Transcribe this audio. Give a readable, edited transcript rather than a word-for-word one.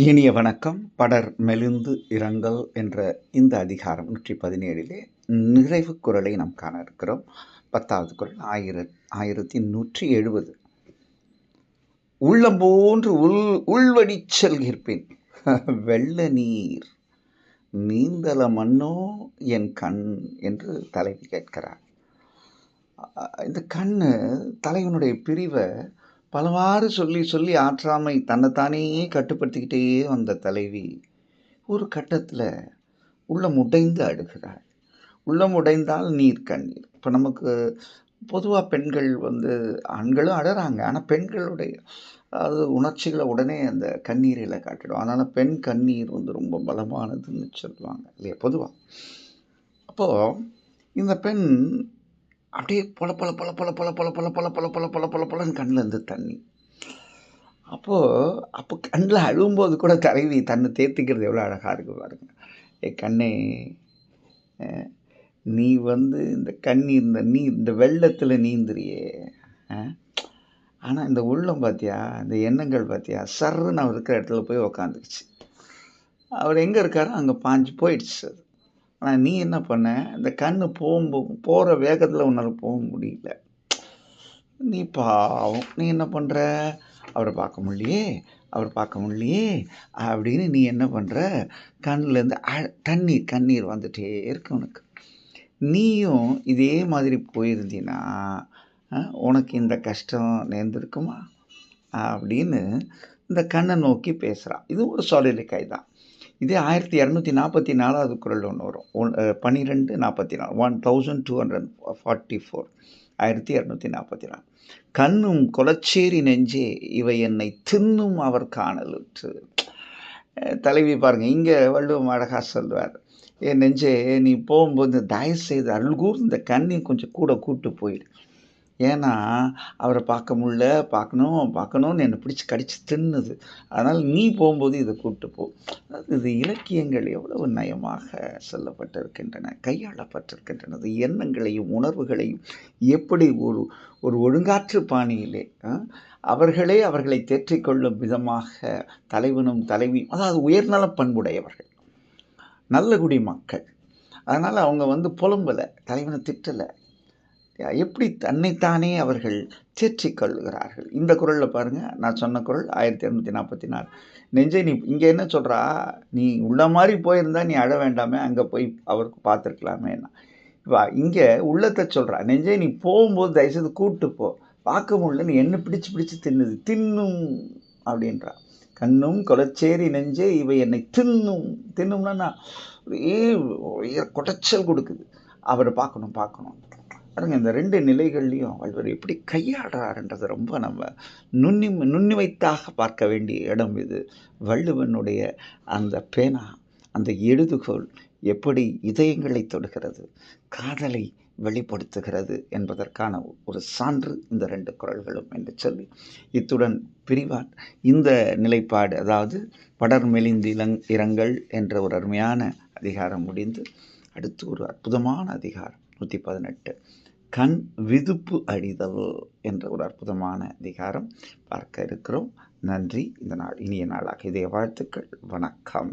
இனிய வணக்கம். படர் மெலிந்து இரங்கல் என்ற இந்த அதிகாரம் 117 நிறைவு குறளை நாம் காண இருக்கிறோம். 10வது குறள் 1170. உள்ளம் போன்று உள்வடிச் செல்கிற்பின் வெள்ள நீர் நீந்தல மன்னோ என் கண் என்று தலைவி கேட்கிறார். இந்த கண்ணு தலைவனுடைய பிரிவை பலவாறு சொல்லி சொல்லி ஆற்றாமை தன்னைத்தானே கட்டுப்படுத்திக்கிட்டே வந்த தலைவி ஒரு கட்டத்தில் உள்ளம் உடைந்து அழுகிறாள். உள்ளம் உடைந்தால் நீர் கண்ணீர். இப்போ நமக்கு பொதுவாக பெண்கள் ஆண்களும் அழறாங்க, ஆனால் பெண்களுடைய அது உணர்ச்சிகளை உடனே அந்த கண்ணீரில் காட்டிடும். அதனால் பெண் கண்ணீர் ரொம்ப பலமானதுன்னு சொல்லுவாங்க இல்லையா பொதுவாக. அப்போது இந்த பெண் அப்படியே பொல பொல பொல பொல பொல பொல பொல பொல பொல பொல பொல பொல பொலன்னு கண்ணில் இருந்து தண்ணி. அப்போ கண்ணில் அழும்போது கூட தலைவி தன்னை தேர்த்திக்கிறது எவ்வளோ அழகாக இருக்கு பாருங்க. கண்ணே, நீ இந்த கண்ணீர் இந்த வெள்ளத்தில் நீந்துறியே, ஆனால் இந்த உள்ளம் பார்த்தியா, இந்த எண்ணங்கள் பார்த்தியா, சர்ன்னு அவர் இருக்கிற இடத்துல போய் உக்காந்துக்குச்சு. அவர் எங்கே இருக்காரோ அங்கே பாஞ்சு போயிடுச்சு அது. ஆனால் நீ என்ன பண்ண, இந்த கண்ணு போகிற வேகத்தில் உன்னால் போக முடியல. நீ பாவம், நீ என்ன பண்ணுற, அவரை பார்க்க முடியலையே அப்படின்னு நீ என்ன பண்ணுற, கண்ணிலேருந்து கண்ணீர் வந்துட்டே இருக்கு உனக்கு. நீயும் இதே மாதிரி போயிருந்தீன்னா உனக்கு இந்த கஷ்டம் நேர்ந்திருக்குமா அப்படின்னு இந்த கண்ணை நோக்கி பேசுகிறான். இது ஒரு சொலலிக்கை தான். இதே 1244வது குறள் ஒன்று வரும். 1244 1244 1244. கண்ணும் கொலச்சேரி நெஞ்சே இவை என்னை தின்னும் அவர் காணலுற்று. தலைவி பாருங்க, இங்கே வள்ளுவம் அழகா சொல்வார், என் நெஞ்சே நீ போகும்போது தயவு செய்து அருள்கூர் இந்த கண்ணையும் கொஞ்சம் கூட கூட்டு போயிடு. ஏன்னா அவரை பார்க்கணும்னு என்னை பிடிச்சி கடிச்சு தின்னுது. அதனால் நீ போகும்போது இதை கூப்பிட்டு போ. இது இலக்கியங்கள் எவ்வளவு நயமாக சொல்லப்பட்டிருக்கின்றன, கையாளப்பட்டிருக்கின்றன. எண்ணங்களையும் உணர்வுகளையும் எப்படி ஒரு ஒழுங்காற்று பாணியிலே அவர்களை தேற்றிக்கொள்ளும் விதமாக தலைவனும் தலைவியும், அதாவது உயர்நல பண்புடையவர்கள், நல்ல குடி மக்கள். அதனால் அவங்க புலம்பலை, தலைவனை திட்டலை, எப்படி தன்னைத்தானே அவர்கள் தேற்றிக்கொள்ளுகிறார்கள். இந்த குறளில் பாருங்கள், நான் சொன்ன குறள் 1244. நெஞ்சை நீ இங்கே என்ன சொல்கிறா, நீ உள்ள மாதிரி போயிருந்தா நீ அழ வேண்டாமே, அங்கே போய் அவருக்கு பார்த்துருக்கலாமே. இங்கே உள்ளத்தை சொல்கிறா, நெஞ்சை நீ போகும்போது தயவுசெய்து கூப்பிட்டு போ, பார்க்க முடியல, நீ என்ன பிடிச்சு தின்னும் அப்படின்றா. கண்ணும் கொலச்சேரி நெஞ்சே இவை என்னை தின்னும்னா கொடைச்சல் கொடுக்குது. அவரை பார்க்கணும் பாருங்க. இந்த 2 நிலைகள்லையும் வள்ளுவர் எப்படி கையாடுறாருன்றது ரொம்ப நம்ம நுண்ணிவைத்தாக பார்க்க வேண்டிய இடம் இது. வள்ளுவனுடைய அந்த பேனா, அந்த எழுதுகோள் எப்படி இதயங்களை தொடுகிறது, காதலை வெளிப்படுத்துகிறது என்பதற்கான ஒரு சான்று இந்த 2 குறள்களும் என்று சொல்லி இத்துடன் பிரிவார் இந்த நிலைப்பாடு, அதாவது படர் மெலிந்து இரங்கல் என்ற ஒரு அருமையான அதிகாரம் முடிந்து அடுத்து ஒரு அற்புதமான அதிகாரம் 118 கண் விதுப்பு அழிதல் என்ற ஒரு அற்புதமான அதிகாரம் பார்க்க இருக்கிறோம். நன்றி. இந்த நாள் இனிய நாளாக இதய வாழ்த்துக்கள். வணக்கம்.